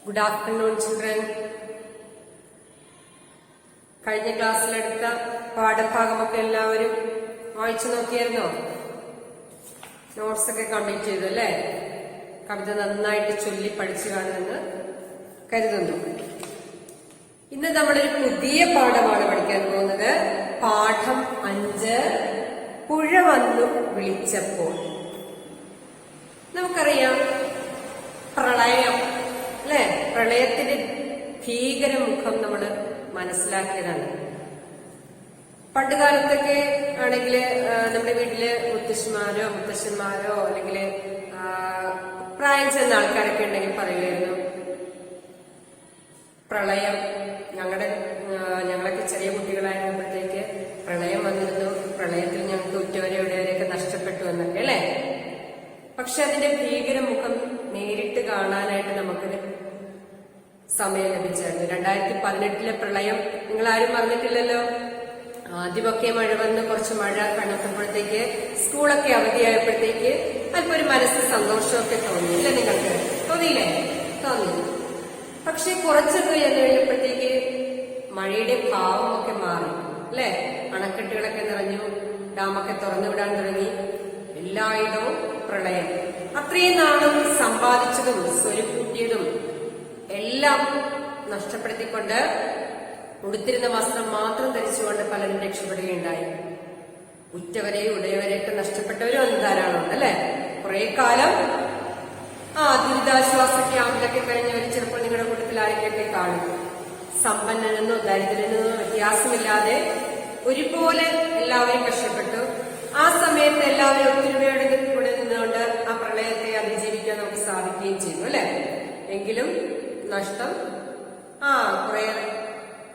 Good afternoon, children. കഴിഞ്ഞ ക്ലാസ്സിലെടുത്ത പാഠഭാഗമൊക്കെ എല്ലാവരും വായിച്ചു നോക്കിയായിരുന്നോ? നോട്ട്സ് ഒക്കെ കംപ്ലീറ്റ് ചെയ്തു അല്ലേ? കവിത നന്നായിട്ട് ചൊല്ലി പഠിച്ചു കാണുമെന്ന് കരുതുന്നു. ഇന്ന് നമ്മളൊരു പുതിയ പാഠമാണ് പഠിക്കാൻ പോകുന്നത്. പാഠം 5, പുഴ വന്നു വിളിച്ചപ്പോൾ. നമുക്കറിയാം പ്രളയം അല്ലെ, പ്രളയത്തിന്റെ ഭീകരമുഖം നമ്മൾ മനസ്സിലാക്കിയതാണ്. പണ്ടുകാലത്തൊക്കെ ആണെങ്കിൽ നമ്മുടെ വീട്ടില് മുത്തശ്ശിമാരോ മുത്തശ്ശന്മാരോ അല്ലെങ്കിൽ പ്രായം ചെന്ന ആൾക്കാരൊക്കെ ഉണ്ടെങ്കിൽ പറയുമായിരുന്നു, പ്രളയം ഞങ്ങളൊക്കെ ചെറിയ കുട്ടികളായിരുന്നപ്പോഴത്തേക്ക് പ്രളയം വന്നിരുന്നു, പ്രളയത്തിൽ ഞങ്ങൾക്ക് ഉറ്റവരെ എവിടെയൊക്കെ നഷ്ടപ്പെട്ടു എന്നൊക്കെ അല്ലെ. പക്ഷെ അതിന്റെ ഭീകരമുഖം നേരിട്ട് കാണാനായിട്ട് നമുക്കൊരു സമയം ലഭിച്ചായിരുന്നു. 2018 പ്രളയം നിങ്ങൾ ആരും മറന്നിട്ടില്ലല്ലോ. ആദ്യമൊക്കെ മഴ വന്ന് കുറച്ച് മഴ കണക്കുമ്പോഴത്തേക്ക് സ്കൂളൊക്കെ അവധിയായപ്പോഴത്തേക്ക് അല്പം ഒരു മനസ്സ് സന്തോഷമൊക്കെ തോന്നിയില്ലേ? നിങ്ങൾക്ക് തോന്നിയില്ലേ? തോന്നി. പക്ഷെ കുറച്ചൊക്കെ ചെന്ന് കഴിഞ്ഞപ്പോഴത്തേക്ക് മഴയുടെ ഭാവമൊക്കെ മാറി അല്ലെ. അണക്കെട്ടുകളൊക്കെ നിറഞ്ഞു, ഡാമൊക്കെ തുറന്നുവിടാൻ തുടങ്ങി, എല്ലായിടവും പ്രളയം. അത്രയും നാളും സമ്പാദിച്ചതും സ്വരുക്കൂട്ടിയതും എല്ലാം നഷ്ടപ്പെടുത്തിക്കൊണ്ട് ഉടുത്തിരുന്ന വസ്ത്രം മാത്രം ധരിച്ചുകൊണ്ട് പലരും രക്ഷപ്പെടുകയുണ്ടായി. ഉറ്റവരെയും ഉടയവരെയൊക്കെ നഷ്ടപ്പെട്ടവരും അന്ന് ധാരാളമുണ്ട് അല്ലെ. കുറെ കാലം ദുരിതാശ്വാസ ക്യാമ്പിലൊക്കെ കഴിഞ്ഞവർ ചിലപ്പോൾ നിങ്ങളുടെ കൂട്ടത്തിൽ ആരെങ്കിലൊക്കെ കാണും. സമ്പന്നനെന്നോ ദരിദ്രനെന്നോ വ്യത്യാസമില്ലാതെ ഒരുപോലെ എല്ലാവരും കഷ്ടപ്പെട്ടു. ആ സമയത്ത് എല്ലാവരും ഒത്തൊരുമയോടെ കൂടെ നിന്നുകൊണ്ട് ആ പ്രളയത്തെ അതിജീവിക്കാൻ നമുക്ക് സാധിക്കുകയും ചെയ്തു അല്ലെ. എങ്കിലും നഷ്ടം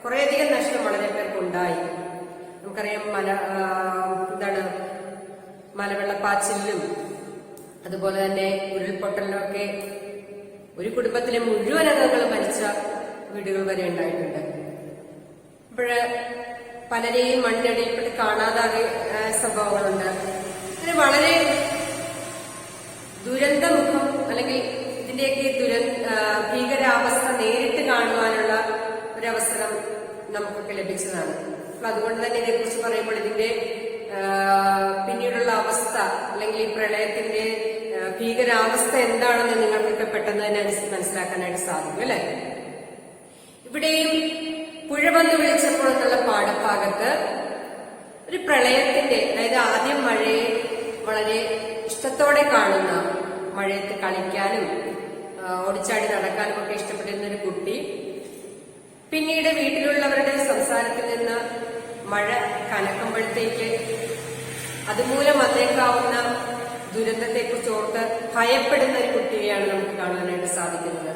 കുറേയധികം നഷ്ടം വളരെ പേർക്കുണ്ടായി. നമുക്കറിയാം മലവെള്ളപ്പാച്ചിലും അതുപോലെ തന്നെ ഉരുൾപൊട്ടലിനും ഒക്കെ ഒരു കുടുംബത്തിലെ മുഴുവൻ അംഗങ്ങളും മരിച്ച വീടുകൾ വരെ ഉണ്ടായിട്ടുണ്ട്. ഇപ്പോഴ് പലരെയും മണ്ണിനടിയിൽപ്പെട്ട് കാണാതായ സംഭവങ്ങളുണ്ട്. അങ്ങനെ വളരെ ദുരന്തമുഖം അല്ലെങ്കിൽ ഇതിന്റെയൊക്കെ ഭീകരാവസ്ഥ നേരിട്ട് കാണുവാനുള്ള ഒരവസരം നമുക്കൊക്കെ ലഭിച്ചതാണ്. അപ്പൊ അതുകൊണ്ട് തന്നെ ഇതേക്കുറിച്ച് പറയുമ്പോൾ ഇതിന്റെ പിന്നീടുള്ള അവസ്ഥ അല്ലെങ്കിൽ ഈ പ്രളയത്തിന്റെ ഭീകരാവസ്ഥ എന്താണെന്ന് നിങ്ങൾക്കൊക്കെ പെട്ടെന്ന് തന്നെ മനസ്സിലാക്കാനായിട്ട് സാധിക്കും അല്ലെ. ഇവിടെയും പുഴ വന്ന് വിളിച്ചപ്പോൾ എന്നുള്ള പാഠഭാഗത്ത് ഒരു പ്രളയത്തിന്റെ, അതായത് ആദ്യം മഴയെ വളരെ ഇഷ്ടത്തോടെ കാണുന്ന, മഴയത്ത് കളിക്കാനും ഓടിച്ചാടി നടക്കാനും ഒക്കെ ഇഷ്ടപ്പെട്ടിരുന്ന ഒരു കുട്ടി പിന്നീട് വീട്ടിലുള്ളവരുടെ സംസാരത്തിൽ നിന്ന് മഴ കനക്കുമ്പോഴത്തേക്ക് അതുമൂലം വന്നേക്കാവുന്ന ദുരന്തത്തെക്കുറിച്ച് ഓർത്ത് ഭയപ്പെടുന്ന ഒരു കുട്ടിയെയാണ് നമുക്ക് കാണാനായിട്ട് സാധിക്കുന്നത്.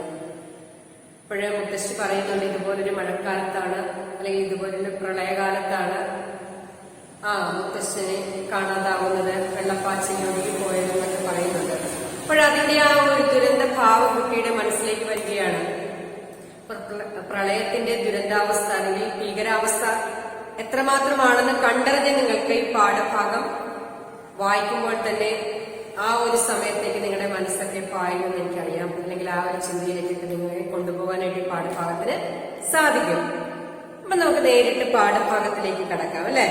ഇപ്പോഴേ മുത്തശ്ശി പറയുന്നുണ്ട്, ഇതുപോലൊരു മഴക്കാലത്താണ് അല്ലെങ്കിൽ ഇതുപോലൊരു പ്രളയകാലത്താണ് മുത്തശ്ശനെ കാണാതാവുന്നത്, വെള്ളപ്പാച്ചിൽ ഒഴുകി പോയതെന്നൊക്കെ പറയുന്നുണ്ട്. അപ്പോഴതിന്റെ ആ ഒരു ദുരന്ത ഭാവം കുട്ടിയുടെ മനസ്സിലേക്ക് വരികയാണ്. പ്രളയത്തിന്റെ ദുരന്താവസ്ഥ അല്ലെങ്കിൽ ഭീകരാവസ്ഥ എത്രമാത്രമാണെന്ന് കണ്ടറിഞ്ഞ് നിങ്ങൾക്ക് ഈ പാഠഭാഗം വായിക്കുമ്പോൾ തന്നെ ആ ഒരു സമയത്തേക്ക് നിങ്ങളുടെ മനസ്സൊക്കെ പായുമെന്ന് എനിക്കറിയാം. അല്ലെങ്കിൽ ആ ഒരു ചിന്തയിലേക്ക് നിങ്ങളെ കൊണ്ടുപോകാനായിട്ട് ഈ പാഠഭാഗത്തിന് സാധിക്കും. അപ്പൊ നമുക്ക് നേരിട്ട് പാഠഭാഗത്തിലേക്ക് കടക്കാം അല്ലെ.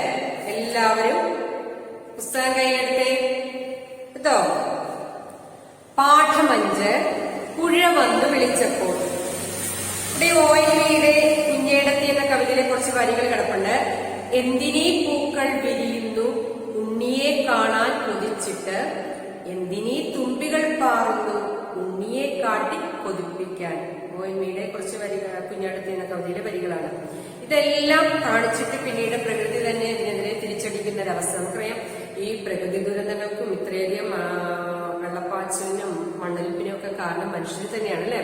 എല്ലാവരും പുസ്തകം കയ്യിലെടുത്തേ. കേട്ടോ. പാഠം 5, പുഴ വന്നു വിളിച്ചപ്പോൾ. ഇവിടെ ONVയുടെ കുഞ്ഞേടത്തി എന്ന കവിതയിലെ കുറച്ച് വരികൾ കിടപ്പുണ്ട്. എന്തിനീ പൂക്കൾ വിരിയുന്നു ഉണ്ണിയെ കാണാൻ കൊതിച്ചിട്ട്, എന്തിനീ തുമ്പികൾ പാറുന്നു ഉണ്ണിയെ കാട്ടി കൊതിപ്പിക്കാൻ. ONVയുടെ കുറച്ച് വരികൾ, കുഞ്ഞേടത്തി എന്ന കവിതയിലെ വരികളാണ്. ഇതെല്ലാം കാണിച്ചിട്ട് പിന്നീട് പ്രകൃതി തന്നെ ഇതിനെതിരെ തിരിച്ചടിക്കുന്ന ഒരവസ്ഥ. നമുക്കറിയാം, ഈ പ്രകൃതി ദുരന്തങ്ങൾക്കും ഇത്രയധികം വെള്ളപ്പാച്ചിലിനും മണ്ണൊലിപ്പിനും ഒക്കെ കാരണം മനുഷ്യർ തന്നെയാണ് അല്ലെ.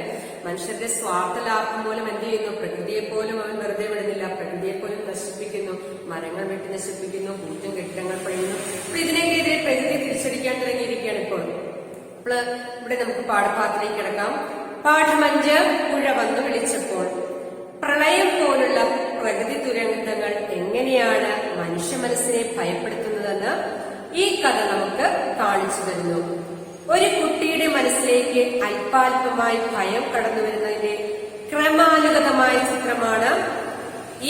മനുഷ്യരുടെ സ്വാർത്ഥ ലാഭം മൂലം എന്ത് ചെയ്യുന്നു, പ്രകൃതിയെ പോലും അവൻ വെറുതെ വിടുന്നില്ല, പ്രകൃതിയെ പോലും നശിപ്പിക്കുന്നു, മരങ്ങൾ വെട്ടി നശിപ്പിക്കുന്നു, കൂറ്റും കെട്ടിടങ്ങൾ പണിയുന്നു. അപ്പൊ ഇതിനെതിരെ പ്രകൃതി തിരിച്ചടിക്കാൻ തുടങ്ങിയിരിക്കുകയാണ് ഇപ്പോൾ. അപ്പോൾ ഇവിടെ നമുക്ക് പാഠഭാഗത്തിലേക്ക് കിടക്കാം. പാഠം 5, പുഴ വന്നു വിളിച്ചപ്പോൾ. പ്രളയം പോലുള്ള പ്രകൃതി ദുരന്തങ്ങൾ എങ്ങനെയാണ് മനുഷ്യ മനസ്സിനെ ഭയപ്പെടുത്തുന്നതെന്ന് ഈ കഥ നമുക്ക് കാണിച്ചു തരുന്നു. ഒരു കുട്ടിയുടെ മനസ്സിലേക്ക് മനസ്സിലേക്ക് അല്പാൽപമായി ഭയം കടന്നു വരുന്നതിന്റെ ക്രമാനുഗതമായ ചിത്രമാണ്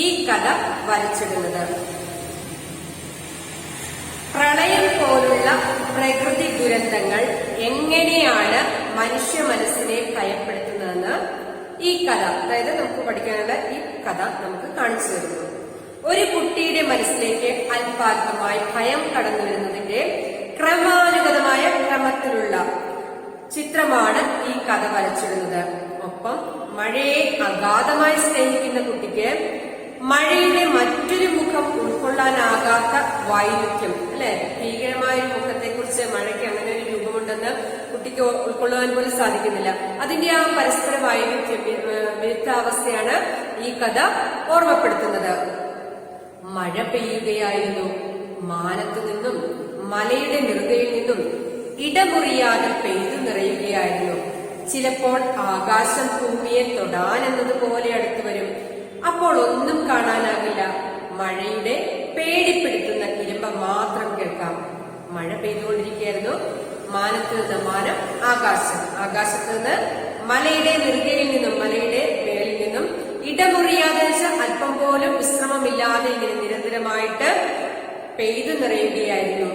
ഈ കഥ വരച്ചിടുന്നത്. പ്രളയം പോലുള്ള പ്രകൃതി ദുരന്തങ്ങൾ എങ്ങനെയാണ് മനുഷ്യ മനസ്സിനെ ഭയപ്പെടുത്തുന്നതെന്ന് ഈ കഥ, അതായത് നമുക്ക് പഠിക്കാനുള്ള ഈ കഥ നമുക്ക് കാണിച്ചു തരുന്നു. ഒരു കുട്ടിയുടെ മനസ്സിലേക്ക് അല്പാൽപമായി ഭയം കടന്നു വരുന്നതിന്റെ ക്രമാനുഗതമായ ക്രമത്തിലുള്ള ചിത്രമാണ് ഈ കഥ വരച്ചിടുന്നത്. ഒപ്പം മഴയെ അഗാധമായി സ്നേഹിക്കുന്ന കുട്ടിക്ക് മഴയുടെ മറ്റൊരു മുഖം ഉൾക്കൊള്ളാനാകാത്ത വൈരുദ്ധ്യം, അല്ലെ, ഭീകരമായ ഒരു മുഖത്തെ കുറിച്ച് മഴയ്ക്ക് അങ്ങനെ ഒരു രൂപമുണ്ടെന്ന് കുട്ടിക്ക് ഉൾക്കൊള്ളാൻ പോലും സാധിക്കുന്നില്ല. അതിന്റെ ആ പരസ്പര വൈരുദ്ധ്യം, വിരുദ്ധാവസ്ഥയാണ് ഈ കഥ ഓർമ്മപ്പെടുത്തുന്നത്. മഴ പെയ്യുകയായിരുന്നു. മാനത്തു നിന്നും മലയുടെ നെറുകയിൽ നിന്നും ഇടമുറിയാതെ പെയ്തു നിറയുകയായിരുന്നു. ചിലപ്പോൾ ആകാശം ഭൂമിയെ തൊടാനെന്നതുപോലെ അടുത്തു വരും. അപ്പോൾ ഒന്നും കാണാനാകില്ല. മഴയുടെ പേടിപ്പെടുത്തുന്ന ഇരമ്പ മാത്രം കേൾക്കാം. മഴ പെയ്തുകൊണ്ടിരിക്കുകയായിരുന്നു. മാനത്ത് നിന്ന് മാനം ആകാശം, ആകാശത്ത് നിന്ന് മലയുടെ നെറുകയിൽ നിന്നും മലയുടെ മേളിൽ നിന്നും ഇടമുറിയാതെ അല്പം പോലും വിശ്രമമില്ലാതെ ഇങ്ങനെ നിരന്തരമായിട്ട് പെയ്തു നിറയുകയായിരുന്നു.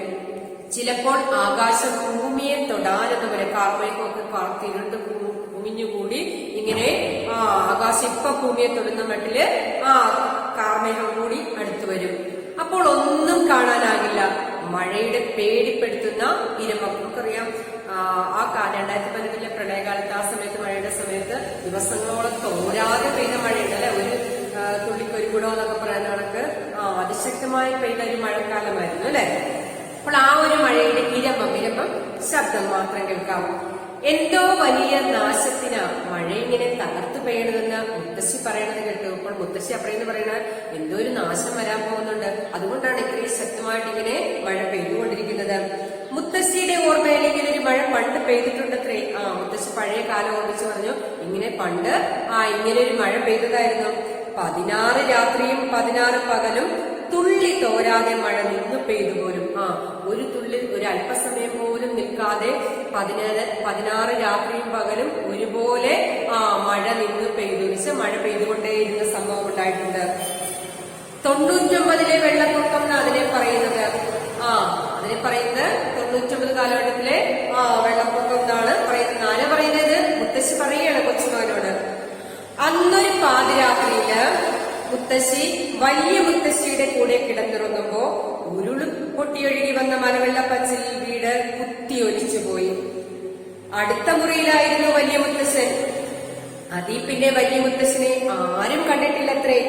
ചിലപ്പോൾ ആകാശം ഭൂമിയെ തൊടാനെന്നതുപോലെ കാർമേഘമൊക്കെ പാർത്തിരുണ്ട് കുമിഞ്ഞുകൂടി ഇങ്ങനെ ആകാശം ഇപ്പൊ ഭൂമിയെ തൊടുന്ന മട്ടില് കാർമേഘം കൂടി അടുത്തു വരും. അപ്പോൾ ഒന്നും കാണാനാകില്ല. മഴയുടെ പേടിപ്പെടുത്തുന്ന ഇരമ്പം, നമുക്കറിയാം 2015 പ്രളയകാലത്ത്, ആ സമയത്ത് മഴയുടെ സമയത്ത് ദിവസങ്ങളോളം തോരാതെ പെയ്ത മഴയുണ്ടല്ലേ, ഒരു തുള്ളിക്കൊരു കുടോ എന്നൊക്കെ പറയുന്ന കണക്ക് അതിശക്തമായി പെയ്ത ഒരു മഴക്കാലമായിരുന്നു അല്ലെ. അപ്പോൾ ആ ഒരു മഴയുടെ ഇരമ്പം ശബ്ദം മാത്രം കേൾക്കാം. എന്തോ വലിയ നാശത്തിനാ മഴ ഇങ്ങനെ തകർത്തു പെയ്യണതെന്ന് മുത്തശ്ശി പറയണത് കേട്ടു. അപ്പോൾ മുത്തശ്ശി അപ്പഴേന്ന് പറയുന്നത് എന്തോ ഒരു നാശം വരാൻ പോകുന്നുണ്ട്, അതുകൊണ്ടാണ് ഇത്രയും ശക്തമായിട്ട് ഇങ്ങനെ മഴ പെയ്തുകൊണ്ടിരിക്കുന്നത്. മുത്തശ്ശിയുടെ ഓർമ്മയിലേക്ക് ഒരു മഴ പണ്ട് പെയ്തിട്ടുണ്ടത്രേ. മുത്തശ്ശി പഴയ കാലം ഓർമ്മിച്ച് പറഞ്ഞു, ഇങ്ങനെ പണ്ട് ഇങ്ങനെ ഒരു മഴ പെയ്തതായിരുന്നു. 16 രാത്രിയും 16 പകലും തുള്ളി തോരാതെ മഴ നിന്നു പെയ്തു പോലും. ഒരു തുള്ളി, ഒരു അല്പസമയം പോലും നിൽക്കാതെ 16 രാത്രിയും പകലും ഒരുപോലെ മഴ നിന്ന് പെയ്തു. മഴ പെയ്തുകൊണ്ടേയിരുന്ന സംഭവം ഉണ്ടായിട്ടുണ്ട്. 99 വെള്ളപ്പൊക്കം എന്ന് അതിനെ പറയുന്നത്. അതിനെ പറയുന്നത് 99 കാലഘട്ടത്തിലെ വെള്ളപ്പൊക്കം എന്നാണ് പറയുന്നത്. ആരാ പറയുന്നത്? മുത്തശ്ശി പറയുകയാണ് കൊച്ചുമകനോട്. അന്നൊരു പാതിരാത്രിയില് മുത്തശ്ശി വലിയ മുത്തശ്ശിയുടെ കൂടെ കിടന്നിറങ്ങുമ്പോ ഉരുള് പൊട്ടിയൊഴുകി വന്ന മലവെള്ളപ്പച്ചിൽ വീട് കുത്തിയൊലിച്ചു പോയി. അടുത്ത മുറിയിലായിരുന്നു വലിയ മുത്തശ്ശൻ. അതീ പിന്നെ വലിയ മുത്തശ്ശനെ ആരും കണ്ടിട്ടില്ലത്രേ.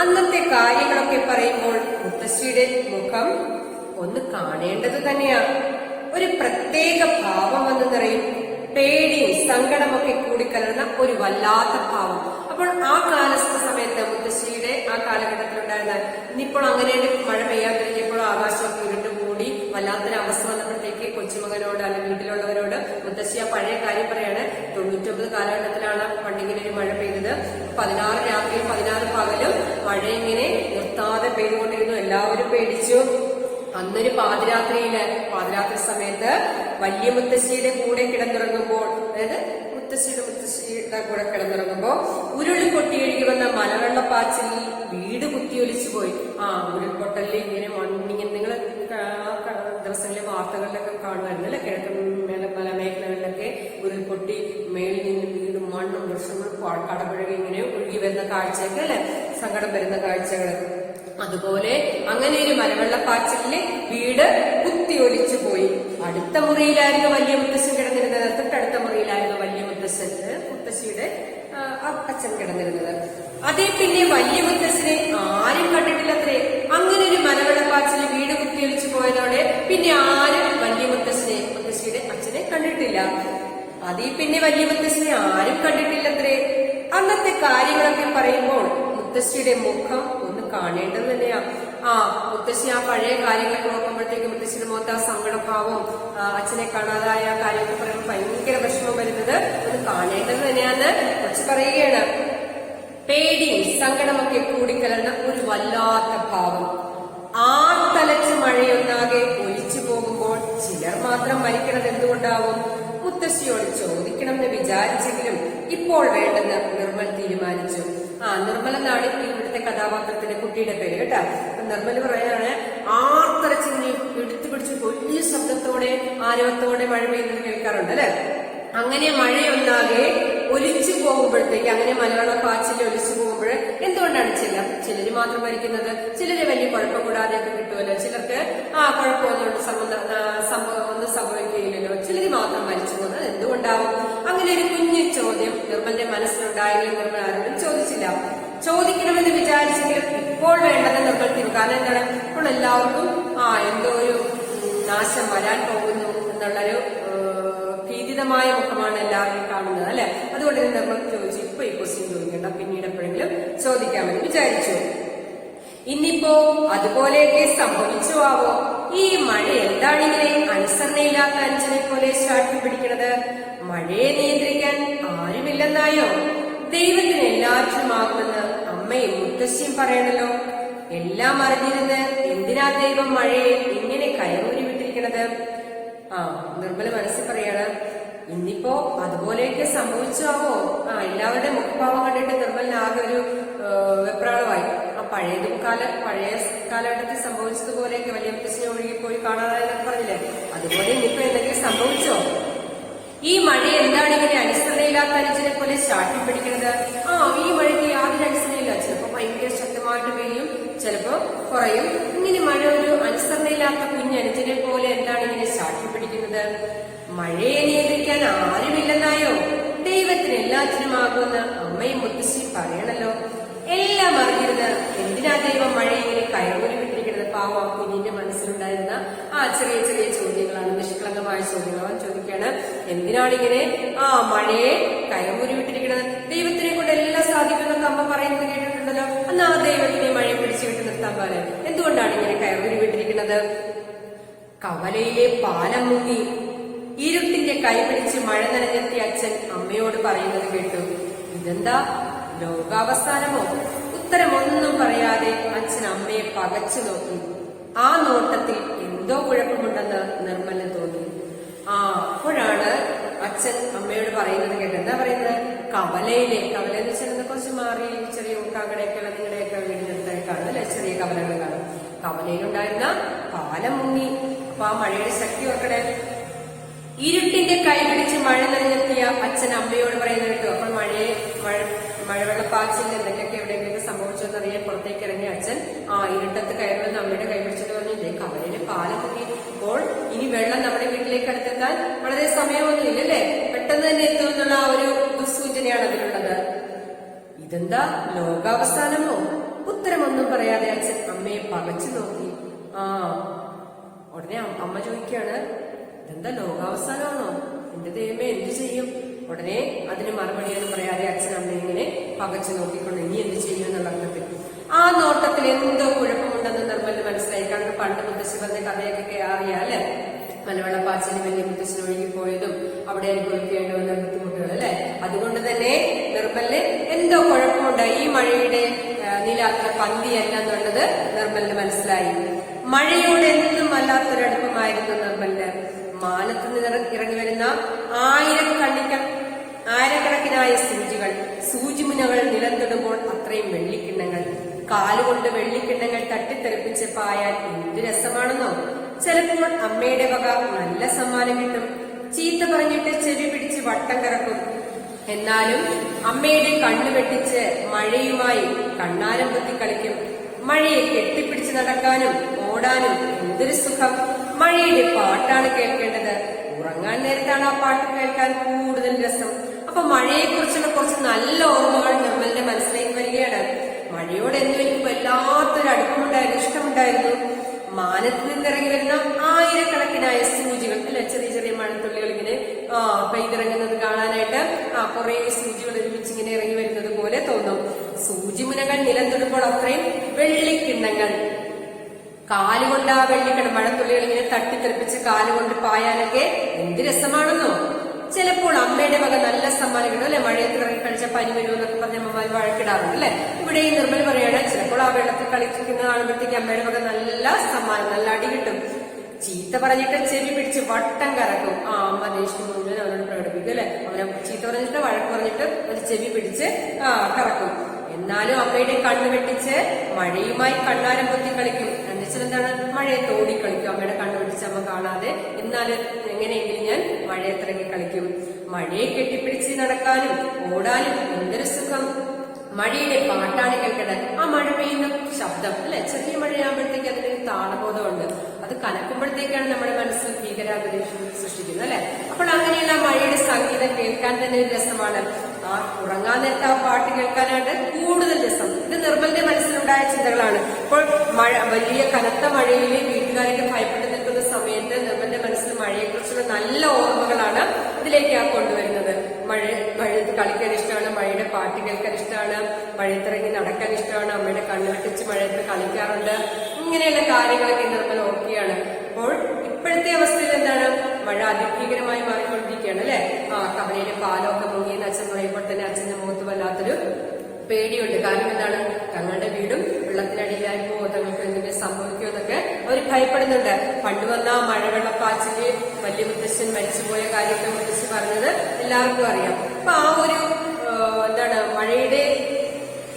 അന്നത്തെ കാര്യങ്ങളൊക്കെ പറയുമ്പോൾ മുത്തശ്ശിയുടെ മുഖം ഒന്ന് കാണേണ്ടത് തന്നെയാ. ഒരു പ്രത്യേക ഭാവം വന്ന് നിറയും. പേടിയും സങ്കടമൊക്കെ കൂടിക്കലർന്ന ഒരു വല്ലാത്ത ഭാവം. അപ്പോൾ ആ സമയത്ത് മുത്തശ്ശിയുടെ ആ കാലഘട്ടത്തിലുണ്ടായിരുന്ന, ഇനിയിപ്പോൾ അങ്ങനെ മഴ പെയ്യാൻ കഴിഞ്ഞപ്പോൾ ആകാശമൊക്കെ ഉരുണ്ട് മൂടി വല്ലാത്തൊരു അവസ്ഥ വന്നപ്പോഴത്തേക്ക് കൊച്ചുമകനോട് അല്ലെങ്കിൽ വീട്ടിലുള്ളവരോട് മുത്തശ്ശി ആ പഴയ കാര്യം പറയാണ്. 99 കാലഘട്ടത്തിലാണ് പണ്ടിങ്ങനെ ഒരു മഴ പെയ്തത്. 16 രാത്രിയും 16 പകലും മഴ ഇങ്ങനെ നിർത്താതെ പെയ്തുകൊണ്ടിരുന്നു. എല്ലാവരും പേടിച്ചു. അന്നൊരു പാതിരാത്രി സമയത്ത് വലിയ മുത്തശ്ശിയുടെ കൂടെ കിടന്നിറങ്ങുമ്പോൾ, അതായത് മുത്തശ്ശിയുടെ കൂടെ കിടന്നിറങ്ങുമ്പോ ഉരുളി പൊട്ടിയൊഴുകി വന്ന മലവെള്ളപ്പാച്ചിൽ വീട് കുത്തിയൊലിച്ചു പോയി. ഉരുൾപൊട്ടലിൽ ഇങ്ങനെ മണ്ണിങ്ങനെ, നിങ്ങൾ ദിവസങ്ങളിലെ വാർത്തകളിലൊക്കെ കാണുമായിരുന്നു അല്ലെ, കിഴക്കൻ മലമേഖലകളിലൊക്കെ ഉരുൾപൊട്ടി മേളിൽ നിന്ന് വീടും മണ്ണും വൃക്ഷങ്ങളും കടപുഴകി ഇങ്ങനെ ഒഴുകി വരുന്ന കാഴ്ചയൊക്കെ അല്ലെ, സങ്കടം വരുന്ന കാഴ്ചകൾ. അതുപോലെ അങ്ങനെ ഒരു മലവെള്ളപ്പാച്ചിലിന് വീട് കുത്തിയൊലിച്ചു പോയി. അടുത്ത മുറിയിലായിരുന്നു വലിയ മുത്തശ്ശൻ കിടന്നിരുന്നത്. തൊട്ടടുത്ത മുറിയിലായിരുന്നു വലിയ മുത്തശ്ശിയുടെ അച്ഛൻ കിടന്നിരുന്നത്. അതേ പിന്നെ വലിയ മുത്തശ്ശനെ ആരും കണ്ടിട്ടില്ലത്രേ. അങ്ങനെ ഒരു മലവെള്ളപ്പാച്ചിൽ വീട് കുത്തിയൊലിച്ചു പോയതോടെ പിന്നെ ആരും വലിയ മുത്തശ്ശിയുടെ അച്ഛനെ കണ്ടിട്ടില്ല. അതേ പിന്നെ വലിയ മുത്തശ്ശനെ ആരും കണ്ടിട്ടില്ലത്രേ. അന്നത്തെ കാര്യങ്ങളൊക്കെ പറയുമ്പോൾ മുത്തശ്ശിയുടെ മുഖം ഒന്ന് കാണേണ്ടത് തന്നെയാ. മുത്തശ്ശി ആ പഴയ കാര്യങ്ങളൊക്കെ നോക്കുമ്പോഴത്തേക്ക് മുത്തശ്ശിയുടെ മുഖത്ത് ആ സങ്കടഭാവം, അച്ഛനെ കാണാതായ കാര്യമൊക്കെ പറയുമ്പോൾ ഭയങ്കര വിഷമം വരുന്നത് ഒന്ന് കാണേണ്ടത് തന്നെയാന്ന് കൊച്ചു പറയുകയാണ്. പേടിയും സങ്കടമൊക്കെ കൂടിക്കലർന്ന ഒരു വല്ലാത്ത ഭാവം. തലച്ച് മഴയൊന്നാകെ ഒലിച്ചു പോകുമ്പോൾ ചിലർ മാത്രം മരിക്കണത് എന്തുകൊണ്ടാവും? മുത്തശ്ശിയോട് ചോദിക്കണമെന്ന് വിചാരിച്ചെങ്കിലും ഇപ്പോൾ വേണ്ടെന്ന് നിർമ്മൽ തീരുമാനിച്ചു. നിർമ്മൽ എന്നാണ് ഇവിടുത്തെ കഥാപാത്രത്തിന്റെ കുട്ടിയുടെ പേര് കേട്ടാ. നിർമ്മൽ പറയാണ്, ആർത്തരച്ചിങ്ങനെ എടുത്തു പിടിച്ച് വലിയ ശബ്ദത്തോടെ ആരവത്തോടെ മഴ പെയ്യുന്നത് കേൾക്കാറുണ്ട് അല്ലെ. അങ്ങനെ മഴയൊന്നാകെ ഒലിച്ചു പോകുമ്പോഴത്തേക്ക്, അങ്ങനെ മലയാള പാച്ചിൽ ഒലിച്ചു പോകുമ്പോൾ എന്തുകൊണ്ടാണ് ചിലര് മാത്രം മരിക്കുന്നത്? ചിലര് വലിയ കുഴപ്പം കൂടാതെയൊക്കെ കിട്ടുമല്ലോ. ചിലർക്ക് കുഴപ്പമൊന്നും ഒന്നും സംഭവിക്കുകയില്ലല്ലോ. ചിലര് മാത്രം മരിച്ചു പോകുന്നത് എന്തുകൊണ്ടാവും? അങ്ങനെ ഒരു കുഞ്ഞു ചോദ്യം നിർമ്മലിന്റെ മനസ്സിലുണ്ടായെങ്കിലും നിർമ്മൽ ആരോടും ചോദിച്ചില്ല. ചോദിക്കണമെന്ന് വിചാരിച്ചെങ്കിലും ഇപ്പോൾ വേണ്ടത് നിർമ്മൽ തീരും. കാരണം എന്താണ്, ഇപ്പോൾ എല്ലാവർക്കും എന്തോ ഒരു നാശം വരാൻ പോകുന്നു എന്നുള്ളൊരു ഭീതിതമായ മുഖമാണ് എല്ലാവരും കാണുന്നത് അല്ലെ. അതുകൊണ്ട് നിർമ്മൽ ചോദിച്ചു, ഇപ്പൊ ഈ ക്വസ്റ്റ്യൻ ചോദിക്കേണ്ട, പിന്നീട് എപ്പോഴെങ്കിലും ചോദിക്കാമെന്ന് വിചാരിച്ചു. ഇന്നിപ്പോ അതുപോലെയൊക്കെ സംഭവിച്ചു ആവോ? ഈ മഴ എന്താണ് ഇങ്ങനെ അനുസരണയില്ലാത്ത അഞ്ചനെ പോലെ ശാഠ്യം പിടിക്കണത്? മഴയെ നിയന്ത്രിക്കാൻ ആരുമില്ലെന്നായോ? ദൈവത്തിന് എല്ലാറ്റിനുമാകുമെന്ന് അമ്മയും മുത്തശ്ശിയും പറയണല്ലോ. എല്ലാം അറിഞ്ഞിരുന്ന് എന്തിനാ ദൈവം മഴയെ ഇങ്ങനെ കയറൂരി വിട്ടിരിക്കണത്? നിർമ്മല മനസ്സിൽ പറയാണ്, ഇന്നിപ്പോ അതുപോലെയൊക്കെ സംഭവിച്ചാവോ? എല്ലാവരുടെ മുഖഭാവം കണ്ടിട്ട് നിർമ്മലിന് ആകെ ഒരു വെപ്രാളമായി. പഴയ കാലഘട്ടത്തിൽ സംഭവിച്ചതുപോലെയൊക്കെ വലിയ മുത്തശ്ശിനെ ഒഴുകിപ്പോയി കാണാതായെന്നൊക്കെ പറഞ്ഞില്ലേ, അതുപോലെ ഇന്നിപ്പോ എന്തെങ്കിലും സംഭവിച്ചോ? ഈ മഴ എന്താണ് ഇങ്ങനെ അനുസരണയില്ലാത്ത അനുജനെ പോലെ ശാഠ്യം പിടിക്കുന്നത്? ഈ മഴയ്ക്ക് യാതൊരു അനുസരണയില്ല. ചിലപ്പോ ഭയങ്കര ശക്തമായിട്ട് പെയ്യും, ചിലപ്പോ കുറയും. ഇങ്ങനെ മഴ ഒരു അനുസരണയില്ലാത്ത കുഞ്ഞനുജനെ പോലെ എന്താണ് ഇങ്ങനെ ശാഠ്യം പിടിക്കുന്നത്? മഴയെ നിയന്ത്രിക്കാൻ ആരുമില്ലെന്നായോ? ദൈവത്തിന് എല്ലാറ്റിനുമാകുമെന്ന് അമ്മയും മുത്തശ്ശിയും പറയണല്ലോ. എല്ലാം അറിഞ്ഞിരുന്ന് എന്തിനാ ദൈവം മഴയെ ഇങ്ങനെ കയറൂരി വിട്ടിരിക്കുന്നത്? പാവം കുഞ്ഞിന്റെ മനസ്സിലുണ്ടായിരുന്ന ചെറിയ ചെറിയ ചോദ്യങ്ങളാണ്, നിഷ്കളങ്കമായ ചോദ്യങ്ങൾ. അവൻ ചോദിക്കാണ്, എന്തിനാണിങ്ങനെ മഴയെ കയറൂരി വിട്ടിരിക്കുന്നത്? ദൈവത്തിനെ കൊണ്ട് എല്ലാം സാധിക്കുമെന്നൊക്കെ അമ്മ പറയുന്നത് കേട്ടിട്ടുണ്ടല്ലോ. എന്നാ ദൈവത്തിനെ മഴയെ പിടിച്ചു വിട്ട് നിർത്താൻ പോലെ എന്തുകൊണ്ടാണ് ഇങ്ങനെ കയറൂരി വിട്ടിരിക്കുന്നത്? കവലയിലെ പാലം മുങ്ങി ഇരുട്ടിന്റെ കൈ പിടിച്ച് മഴ നനഞ്ഞെത്തിയ അച്ഛൻ അമ്മയോട് പറയുന്നത് കേട്ടു. ഇതെന്താ ലോകാവസാനമോ? ഉത്തരമൊന്നും പറയാതെ അച്ഛൻ അമ്മയെ പകച്ചു നോക്കി. ആ നോട്ടത്തിൽ എന്തോ കുഴപ്പമുണ്ടെന്ന് നിർമ്മലിന് തോന്നി. അപ്പോഴാണ് അച്ഛൻ അമ്മയോട് പറയുന്നത് കേട്ടത്. എന്താ പറയുന്നത്? കവല എന്ന് വെച്ചാൽ കുറച്ച് മാറി ചെറിയ ഊട്ടാങ്കടയൊക്കെ നിങ്ങളുടെയൊക്കെ വീടിനടുത്തേക്കാണ് അല്ലെ, ചെറിയ കവലകൾ കാണും. കവലയിലുണ്ടായിരുന്ന പാലം മുങ്ങി. അപ്പൊ ആ മഴയുടെ ശക്തി ഓർക്കണേ. ഇരുട്ടിന്റെ കൈ പിടിച്ച് മഴ നനഞ്ഞെത്തിയ അച്ഛൻ അമ്മയോട് പറയുന്നത് കേട്ടു. അപ്പോൾ മഴവെള്ളപ്പാച്ചിൽ എന്തൊക്കെയൊക്കെ എവിടെയെങ്കിലും സംഭവിച്ചെന്നറിയാൻ പുറത്തേക്ക് ഇറങ്ങിയ അച്ഛൻ ഇരുട്ടത്ത് കയറുമെന്ന് അമ്മയുടെ കൈ പിടിച്ചിട്ട് പറഞ്ഞില്ലേ, കവലയിലെ പാലം മുങ്ങി. ഇപ്പോൾ ഇനി വെള്ളം നമ്മുടെ വീട്ടിലേക്ക് അടുത്തെത്താൻ വളരെ സമയമൊന്നും ഇല്ലല്ലേ, പെട്ടെന്ന് തന്നെ എത്തുമെന്നുള്ള ഒരു ദുസ്സൂചനയാണ് അതിലുള്ളത്. ഇതെന്താ ലോകാവസാനമോ? ഉത്തരമൊന്നും പറയാതെ അച്ഛൻ അമ്മയെ പകച്ചു നോക്കി. ഉടനെ അമ്മ ചോദിക്കുകയാണ്, ഇതെന്താ ലോകാവസാനമാണോ? എന്റെ ദൈവമേ, എന്ത് ചെയ്യും? ഉടനെ അതിന് മറുപടിയൊന്നും പറയാതെ അച്ഛൻ അമ്മ ഇങ്ങനെ പകച്ചു നോക്കിക്കൊണ്ട് ഇനി എന്ത് ചെയ്യും എന്നുള്ള അർത്ഥത്തിൽ. ആ നോട്ടത്തിൽ എന്തോ കുഴപ്പമുണ്ടെന്ന് നിർമ്മലിന് മനസ്സിലായി. കാരണം പണ്ട് മുത്തശ്ശി പറഞ്ഞ കഥയൊക്കെ അറിയാല്ലേ, മലവെള്ളപ്പാച്ചിന് വലിയ മുത്തശ്ശിന് ഒഴുകിപ്പോയതും അവിടെ അനുഭവിക്കേണ്ടി വന്ന ബുദ്ധിമുട്ടുകൾ അല്ലെ. അതുകൊണ്ട് തന്നെ നിർമ്മലിന് എന്തോ കുഴപ്പമുണ്ട്. ഈ മഴയുടെ നില അത്ര പന്തിയല്ല എന്നുള്ളത് നിർമ്മലിന് മനസ്സിലായി. മഴയോട് എന്നും വല്ലാത്തൊരടുപ്പമായിരുന്നു നിർമ്മലിന്. മാനത്ത് നിന്ന് ഇറങ്ങി വരുന്ന ആയിരക്കണക്കിനായ സൂചികൾ, സൂചിമുനകൾ നിലത്തിടുമ്പോൾ അത്രയും വെള്ളിക്കിണ്ണങ്ങൾ, കാലുകൊണ്ട് വെള്ളിക്കിണ്ണങ്ങൾ തട്ടിത്തെറിപ്പിച്ച് പായാൻ എന്ത് രസമാണെന്നോ. ചിലപ്പോൾ അമ്മയുടെ വക നല്ല സമ്മാനം കിട്ടും. ചീത്ത പറഞ്ഞിട്ട് ചെവി പിടിച്ച് വട്ടം കറക്കും. എന്നാലും അമ്മയുടെ കണ്ണു വെട്ടിച്ച് മഴയുമായി കണ്ണാരം കുത്തി കളിക്കും. മഴയെ കെട്ടിപ്പിടിച്ച് നടക്കാനും ഓടാനും എന്തൊരു സുഖം. മഴയുടെ പാട്ടാണ് കേൾക്കേണ്ടത്. ഉറങ്ങാൻ നേരത്താണ് ആ പാട്ട് കേൾക്കാൻ കൂടുതൽ രസം. അപ്പൊ മഴയെ കുറിച്ചുള്ള കുറച്ച് നല്ല ഓർമ്മകൾ നിർമ്മലിന്റെ മനസ്സിലേക്ക് വരികയാണ്. മഴയോട് എന്നും എനിക്ക് വല്ലാത്തൊരു അടുപ്പമുണ്ടായിരുന്നു, ഇഷ്ടമുണ്ടായിരുന്നു. മാനത്ത് നിന്നിറങ്ങി വരുന്ന ആയിരക്കണക്കിനായ സൂചികൾ അല്ലെ, ചെറിയ ചെറിയ മഴത്തുള്ളികൾ ഇങ്ങനെ പെയ്തിറങ്ങുന്നത് കാണാനായിട്ട് കുറെ സൂചികൾ ഒരുമിച്ച് ഇങ്ങനെ ഇറങ്ങി വരുന്നത് പോലെ തോന്നും. സൂചിമുനകൾ നിലത്തിടുമ്പോൾ അത്രയും വെള്ളിക്കിണ്ണങ്ങൾ, കാലുകൊണ്ട് ആ വെള്ളിക്കിണ്ണം മഴത്തുള്ളികൾ ഇങ്ങനെ തട്ടിത്തെറിപ്പിച്ച് കാലുകൊണ്ട് പായാനൊക്കെ എന്ത് രസമാണെന്നോ. ചിലപ്പോൾ അമ്മയുടെ വക നല്ല സമ്മാനം കിട്ടും അല്ലെ, മഴയത്ത് ഇറങ്ങി കളിച്ച പനി വരുമെന്നൊക്കെ പറഞ്ഞ അമ്മമാർ വഴക്കിടാറുണ്ട് അല്ലെ. ഇവിടെ ഈ നിർമ്മൽ പറയാണ്, ചിലപ്പോൾ ആ വെള്ളത്തിൽ കളിക്കുന്ന കാണുമ്പോഴത്തേക്ക് അമ്മയുടെ വക നല്ല സമ്മാനം, നല്ല അടി കിട്ടും. ചീത്ത പറഞ്ഞിട്ട് ചെവി പിടിച്ച് വട്ടം കറക്കും. അമ്മ ദേഷ്യം മുഴുവൻ അവനോട് പ്രകടിപ്പിക്കും അല്ലെ. അവനെ ചീത്ത പറഞ്ഞിട്ട് വഴക്ക് പറഞ്ഞിട്ട് ഒരു ചെവി പിടിച്ച് കറക്കും. എന്നാലും അമ്മയുടെ കണ്ണ് വെട്ടിച്ച് മഴയുമായി കണ്ണാരം പൊത്തി കളിക്കും. എന്നുവെച്ചാൽ എന്താണ്, മഴയത്ത് ഓടിക്കളിക്കും. അമ്മയുടെ കണ്ണ് വെട്ടിച്ച് അമ്മ കാണാതെ. എന്നാലും എങ്ങനെയെങ്കിലും ഞാൻ മഴയത്തിറങ്ങി കളിക്കും. മഴയെ കെട്ടിപ്പിടിച്ച് നടക്കാനും ഓടാനും എന്തൊരു സുഖം. മഴയുടെ പാട്ടാണ് കേൾക്കേണ്ടത്. ആ മഴ പെയ്യുന്ന ശബ്ദം അല്ലെ, ചെറിയ മഴയാകുമ്പോഴത്തേക്ക് അതിനൊരു താളബോധമുണ്ട്. അത് കനക്കുമ്പോഴത്തേക്കാണ് നമ്മുടെ മനസ്സിൽ ഭീകരാന്തരീക്ഷം സൃഷ്ടിക്കുന്നത് അല്ലെ. അപ്പോൾ അങ്ങനെയുള്ള മഴയുടെ സംഗീതം കേൾക്കാൻ തന്നെ ഒരു രസമാണ്. ഉറങ്ങാൻ നേരത്തെ ആ പാട്ട് കേൾക്കാനായിട്ട് കൂടുതൽ രസം. ഇത് നിർമ്മലിന്റെ മനസ്സിലുണ്ടായ ചിന്തകളാണ്. ഇപ്പോൾ വലിയ കനത്ത മഴയിൽ വീട്ടുകാരൊക്കെ ഭയപ്പെട്ടു നിൽക്കുന്ന സമയത്ത് നിർമ്മലിന്റെ മനസ്സിൽ മഴയെക്കുറിച്ചുള്ള നല്ല ഓർമ്മകളാണ് ഇതിലേക്ക് കൊണ്ടുവരുന്നത്. മഴയത്ത് കളിക്കാൻ ഇഷ്ടമാണ്, മഴയുടെ പാട്ട് കേൾക്കാൻ ഇഷ്ടമാണ്, മഴയത്തിറങ്ങി നടക്കാൻ ഇഷ്ടമാണ്, അമ്മയുടെ കണ്ണ് വെട്ടിച്ച് മഴയത്ത് കളിക്കാറുണ്ട്. ഇങ്ങനെയുള്ള കാര്യങ്ങളൊക്കെ നിർമ്മൽ ഓർക്കുകയാണ്. അപ്പോൾ ഇപ്പോഴത്തെ അവസ്ഥയിൽ എന്താണ്, മഴ അതിഭീകരമായി മാറിക്കൊണ്ടിരിക്കുകയാണ് അല്ലെ. കവലയിലെ പാലമൊക്കെ മുങ്ങിയെന്ന് അച്ഛൻ പറയുമ്പോൾ തന്നെ അച്ഛന്റെ മുഖത്ത് വല്ലാത്തൊരു പേടിയുണ്ട്. കാരണം എന്താണ്, തങ്ങളുടെ വീടും വെള്ളത്തിനടിയിലായി പോകുമോ, തങ്ങൾക്ക് എന്തെങ്കിലും സംഭവിക്കുമോ എന്നൊക്കെ അവർ ഭയപ്പെടുന്നുണ്ട്. പണ്ട് വന്ന മഴവെള്ളപ്പാച്ചില് വലിയ മുത്തശ്ശൻ മരിച്ചുപോയ കാര്യത്തെ മുത്തശ്ശി പറഞ്ഞത് എല്ലാവർക്കും അറിയാം. അപ്പൊ ആ ഒരു എന്താണ്, മഴയുടെ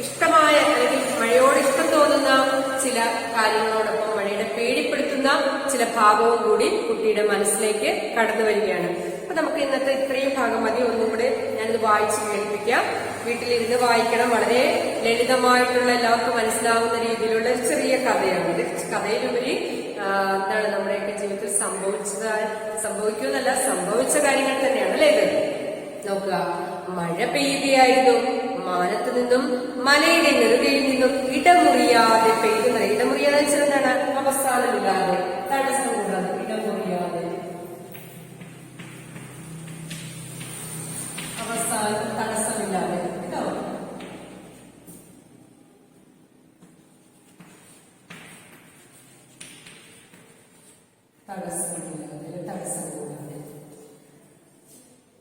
ഇഷ്ടമായ അല്ലെങ്കിൽ മഴയോട് ഇഷ്ടം തോന്നുന്ന ചില കാര്യങ്ങളോടൊപ്പം മഴയുടെ പേടിപ്പെടുത്തുന്ന ചില ഭാഗവും കൂടി കുട്ടിയുടെ മനസ്സിലേക്ക് കടന്നു വരികയാണ്. അപ്പൊ നമുക്ക് ഇന്നത്തെ ഇത്രയും ഭാഗം മതി. ഒന്നും കൂടെ ഞാനിത് വായിച്ച് കേൾപ്പിക്കാം. വീട്ടിലിരുന്ന് വായിക്കണം. വളരെ ലളിതമായിട്ടുള്ള എല്ലാവർക്കും മനസ്സിലാവുന്ന രീതിയിലുള്ള ഒരു ചെറിയ കഥയാണ്. ഇത് കഥയിലുപരി എന്താണ് നമ്മുടെയൊക്കെ ജീവിതത്തിൽ സംഭവിക്കുമെന്നല്ല, സംഭവിച്ച കാര്യങ്ങൾ തന്നെയാണ് അല്ലെ ഇത്. നോക്കുക, മഴ പെയ്യുകയായിരുന്നു. മാനത്തു നിന്നും മലയുടെ നെറുകയിൽ നിന്നും ഇടമുറിയാതെ പെയ്യുന്ന, ഇടമുറിയാതെ വെച്ചാൽ എന്താണ്, അവസാനമില്ലാതെ, തടസ്സമില്ലാതെ, ഇടമുറിയാതെ, അവസാനം തടസ്സമില്ലാതെ കേട്ടോ. തടസ്സമില്ലാതെ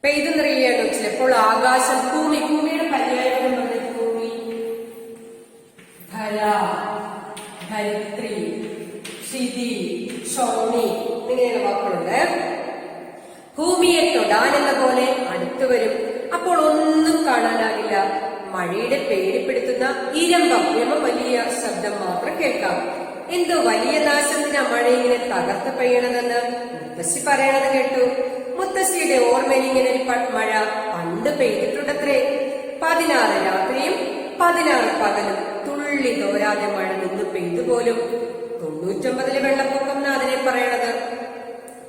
പെയ്തു നിറയുകയാണ്. ചിലപ്പോൾ ആകാശം, ഭൂമിയുടെ പര്യായം പറഞ്ഞത് ഭൂമി, ധര, ധരിത്രി, ക്ഷിതി, ക്ഷോണി ഇങ്ങനെയുള്ള വാക്കുകളുണ്ട്. ഭൂമിയെ തൊടാനെന്ന പോലെ അടുത്തു വരും. അപ്പോൾ ഒന്നും കാണാനാകില്ല. മഴയുടെ പേടിപ്പെടുത്തുന്ന ഇരമ്പം വലിയ ശബ്ദം മാത്രം കേൾക്കാം. എന്തോ വലിയ നാശത്തിനാ മഴ ഇങ്ങനെ തകർത്ത് പെയ്യണതെന്ന് മുത്തശ്ശി പറയണത് കേട്ടു. മുത്തശ്ശിയുടെ ഓർമ്മയിൽ ഇങ്ങനെ ഒരു മഴ പണ്ട് പെയ്തിട്ടുണ്ടത്രേ. 16 രാത്രിയും 16 പകലും തുള്ളി തോരാതെ മഴ നിന്ന് പെയ്തു പോലും. 99 വെള്ളപ്പൊക്കം എന്നാ അതിനെ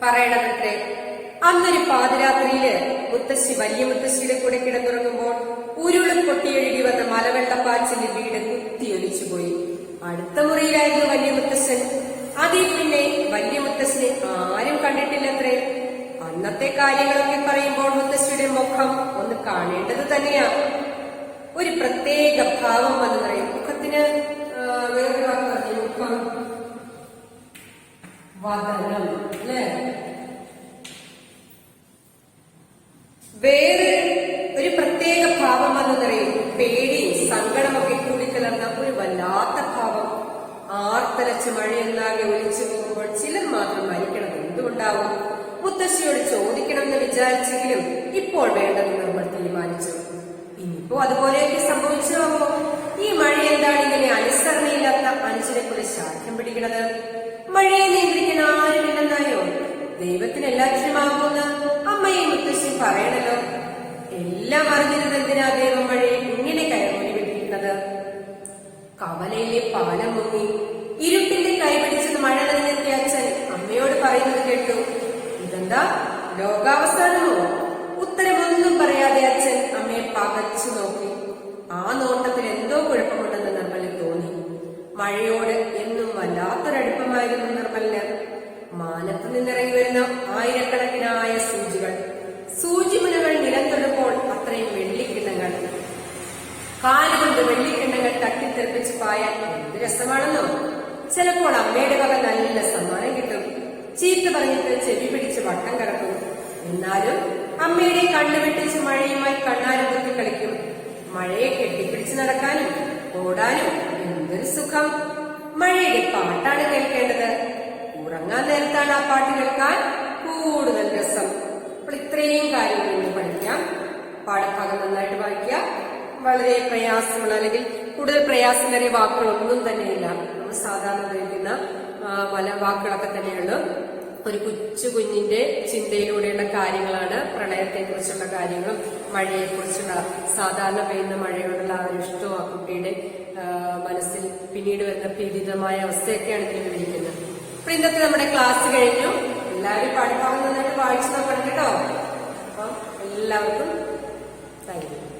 പറയണതത്രേ. അന്നൊരു പാതിരാത്രിയില് വലിയ മുത്തശ്ശിയുടെ കൂടെ കിടന്നുറങ്ങുമ്പോൾ ഉരുള് പൊട്ടിയൊഴുകി വന്ന മലവെള്ളപ്പാച്ചിന്റെ വീട് കുത്തിയൊലിച്ചുപോയി. അടുത്ത മുറിയിലായിരുന്നു വലിയ മുത്തശ്ശൻ. അതിൽ പിന്നെ വലിയ മുത്തശ്ശനെ ആരും കണ്ടിട്ടില്ലത്രേ. അന്നത്തെ കാര്യങ്ങളൊക്കെ പറയുമ്പോൾ മുത്തശ്ശിയുടെ മുഖം ഒന്ന് കാണേണ്ടത് തന്നെയാ. ഒരു പ്രത്യേക ഭാവം വന്നു പറയും. മുഖത്തിന് വേറൊരു വാക്ക് പറഞ്ഞു, മുഖം, വദനം അല്ലേ. വേറെ ഒരു പ്രത്യേക ഭാവം വന്നു പറയും. പേടിയും സങ്കടമൊക്കെ കൂടിക്കലർന്ന ഒരു വല്ലാത്ത ഭാവം. ആർത്തലച്ച് മഴയൊന്നാകെ ഒലിച്ചു പോകുമ്പോൾ ചിലർ മാത്രം മരിക്കണം. എന്തുകൊണ്ടാവും? മുത്തശ്ശിയോട് ചോദിക്കണം എന്ന് വിചാരിച്ചെങ്കിലും ഇപ്പോൾ വേണ്ടെന്ന് നമ്മൾ തീരുമാനിച്ചു. ഇനിയിപ്പോ അതുപോലെയൊക്കെ സംഭവിച്ചാവോ? ഈ മഴ എന്താണ് ഇങ്ങനെ അനുസരണയില്ലാത്ത അനുജനെ പോലെ ശാഠ്യം പിടിക്കണത്? മഴയെ നിയന്ത്രിക്കാൻ ആരുമില്ലെന്നായോ? ദൈവത്തിന് എല്ലാറ്റിനും ആകുമെന്ന് അമ്മയും മുത്തശ്ശിയും പറയണല്ലോ. എല്ലാം അറിഞ്ഞിരുന്നത് എന്തിനാ ദൈവം മഴയെ ഇങ്ങനെ കയറി വിട്ടിരിക്കുന്നത്? കവലയിലെ പാലം മുങ്ങി. ഇരുട്ടിന്റെ കൈപിടിച്ചത് മഴ നനഞ്ഞെത്തിയ അച്ഛൻ അമ്മയോട് പറയുന്നത് കേട്ടു. ഇതെന്താ ലോകാവസാനമോ? ഉത്തരമൊന്നും പറയാതെ അച്ഛൻ അമ്മയെ പകച്ചു നോക്കി. ആ നോട്ടത്തിൽ എന്തോ കുഴപ്പമുണ്ടെന്ന് നിർമ്മലിന് തോന്നി. മഴയോട് എന്നും വല്ലാത്തൊരടുപ്പമായിരുന്നു നിർമ്മലിന്. മാനത്ത് നിന്നിറങ്ങി വരുന്ന ആയിരക്കണക്കിനായ സൂചിമുനകൾ നിലത്തൊടുമ്പോൾ അത്രയും വെള്ളിക്കിണ്ണങ്ങൾ, കാലുകൊണ്ട് വെള്ളിക്കിണ്ണങ്ങൾ തട്ടിത്തെറിപ്പിച്ച് പായാൻ എന്ത് രസമാണെന്നോ. ചിലപ്പോൾ അമ്മയുടെ വക നല്ല സമ്മാനം കിട്ടും. ചീത്ത പറഞ്ഞിട്ട് ചെവി പിടിച്ച് വട്ടം കറക്കും. എന്നാലും അമ്മയുടെ കണ്ണ് വെട്ടിച്ച് മഴയുമായി കണ്ണാരം കുത്തി കളിക്കും. മഴയെ കെട്ടിപ്പിടിച്ച് നടക്കാനും ഓടാനും എന്തൊരു സുഖം. മഴയുടെ പാട്ടാണ് കേൾക്കേണ്ടത്. ഉറങ്ങാൻ നേരത്താണ് ആ പാട്ട് കേൾക്കാൻ കൂടുതൽ രസം. അപ്പോൾ ഇത്രയും കാര്യങ്ങൾ ഇന്ന് പഠിക്കാം. പാഠഭാഗം നന്നായിട്ട് വായിക്കുക. വളരെ പ്രയാസമുള്ള അല്ലെങ്കിൽ കൂടുതൽ പ്രയാസമേറിയ വാക്കുകളൊന്നും തന്നെയില്ല. നമ്മൾ സാധാരണ ഉപയോഗിക്കുന്ന പല വാക്കുകളൊക്കെ തന്നെയുള്ളൂ. ഒരു കുഞ്ഞിന്റെ ചിന്തയിലൂടെയുള്ള കാര്യങ്ങളാണ്. പ്രളയത്തെക്കുറിച്ചുള്ള കാര്യങ്ങളും മഴയെക്കുറിച്ചുള്ള സാധാരണ പെയ്യുന്ന മഴയോടുള്ള ആ ഒരു ഇഷ്ടവും ആ കുട്ടിയുടെ മനസ്സിൽ പിന്നീട് വരുന്ന പീഡിതമായ അവസ്ഥയൊക്കെയാണ് ഇതിൽ വിവരിക്കുന്നത്. അപ്പൊ ഇന്നത്തെ നമ്മുടെ ക്ലാസ് കഴിഞ്ഞു. എല്ലാവരും പാഠഭാഗം നന്നായിട്ട് വായിച്ചു നോക്കണം കേട്ടോ. അപ്പം എല്ലാവർക്കും താങ്ക് യു.